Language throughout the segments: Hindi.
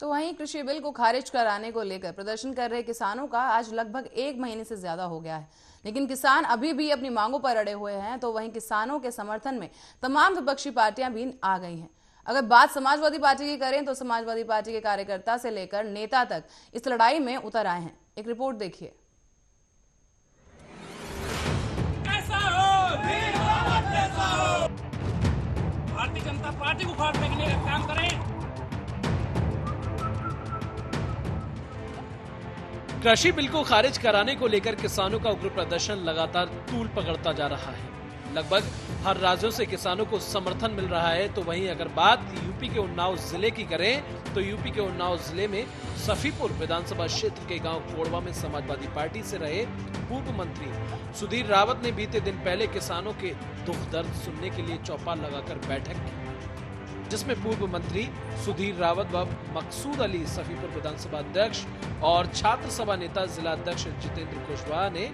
तो वहीं कृषि बिल को खारिज कराने को लेकर प्रदर्शन कर रहे किसानों का आज लगभग 1 महीने से ज्यादा हो गया है, लेकिन किसान अभी भी अपनी मांगों पर अड़े हुए हैं। तो वहीं किसानों के समर्थन में तमाम विपक्षी पार्टियां भी आ गई हैं। अगर बात समाजवादी पार्टी की करें तो समाजवादी पार्टी के कार्यकर्ता से लेकर नेता तक इस लड़ाई में उतर आए हैं। एक रिपोर्ट देखिए। भारतीय जनता पार्टी को उखाड़ फेंकने का काम करें। कृषि बिल को खारिज कराने को लेकर किसानों का उग्र प्रदर्शन लगातार तूल पकड़ता जा रहा है। लगभग हर राज्यों से किसानों को समर्थन मिल रहा है। तो वहीं अगर बात यूपी के उन्नाव जिले की करें तो यूपी के उन्नाव जिले में सफीपुर विधानसभा क्षेत्र के गांव कोड़वा में समाजवादी पार्टी से रहे पूर्व मंत्री सुधीर रावत ने बीते दिन पहले किसानों के दुख दर्द सुनने के लिए चौपाल लगाकर बैठक की, जिसमें पूर्व मंत्री सुधीर रावत व मकसूद अली सफीपुर विधानसभा अध्यक्ष और छात्र सभा नेता जिला अध्यक्ष जितेंद्र कुशवाहा ने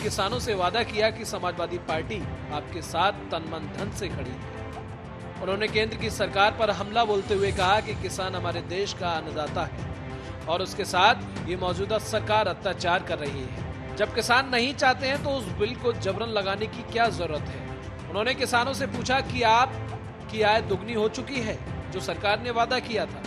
किसानों से वादा किया कि समाजवादी पार्टी आपके साथ तन मन धन से खड़ी है। उन्होंने केंद्र की सरकार पर हमला बोलते हुए कहा कि किसान हमारे देश का अन्नदाता है और उसके साथ ये मौजूदा सरकार अत्याचार कर रही है। जब किसान नहीं चाहते हैं तो उस बिल को जबरन लगाने की क्या जरूरत है। उन्होंने किसानों से पूछा कि आपकी आय दुगनी हो चुकी है जो सरकार ने वादा किया था।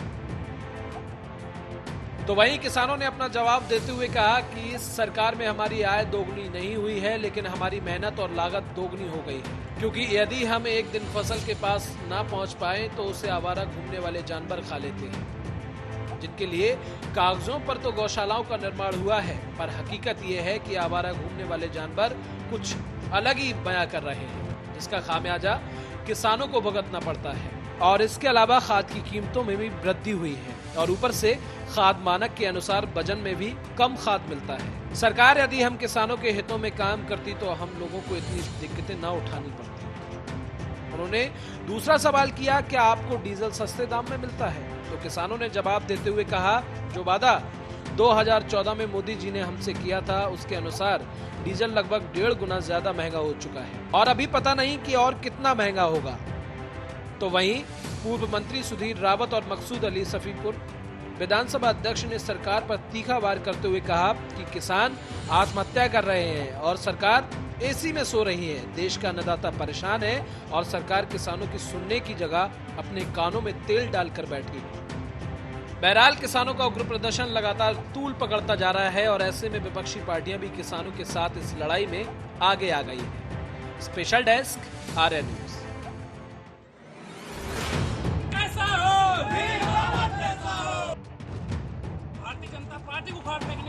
तो वहीं किसानों ने अपना जवाब देते हुए कहा कि इस सरकार में हमारी आय दोगुनी नहीं हुई है, लेकिन हमारी मेहनत और लागत दोगुनी हो गई है, क्योंकि यदि हम एक दिन फसल के पास ना पहुंच पाए तो उसे आवारा घूमने वाले जानवर खा लेते हैं, जिनके लिए कागजों पर तो गौशालाओं का निर्माण हुआ है, पर हकीकत ये है कि आवारा घूमने वाले जानवर कुछ अलग ही बयां कर रहे हैं, जिसका खामियाजा किसानों को भुगतना पड़ता है। और इसके अलावा खाद की कीमतों में भी वृद्धि हुई है और ऊपर से खाद मानक के अनुसार वजन में भी कम खाद मिलता है। सरकार यदि हम किसानों के हितों में काम करती तो हम लोगों को इतनी दिक्कतें न उठानी पड़ती। उन्होंने दूसरा सवाल किया कि आपको डीजल सस्ते दाम में मिलता है, तो किसानों ने जवाब देते हुए कहा जो वादा 2014 में मोदी जी ने हमसे किया था उसके अनुसार डीजल लगभग 1.5 गुना ज्यादा महंगा हो चुका है और अभी पता नहीं कि और कितना महंगा होगा। तो वहीं पूर्व मंत्री सुधीर रावत और मकसूद अली सफीपुर विधानसभा अध्यक्ष ने सरकार पर तीखा वार करते हुए कहा कि किसान आत्महत्या कर रहे हैं और सरकार एसी में सो रही है। देश का अन्नदाता परेशान है और सरकार किसानों की सुनने की जगह अपने कानों में तेल डालकर बैठी है। बहरहाल किसानों का उग्र प्रदर्शन लगातार तूल पकड़ता जा रहा है और ऐसे में विपक्षी पार्टियां भी किसानों के साथ इस लड़ाई में आगे आ गई है। Special desk Arya news. Bharatiya Janata party को उखाड़ फेंकने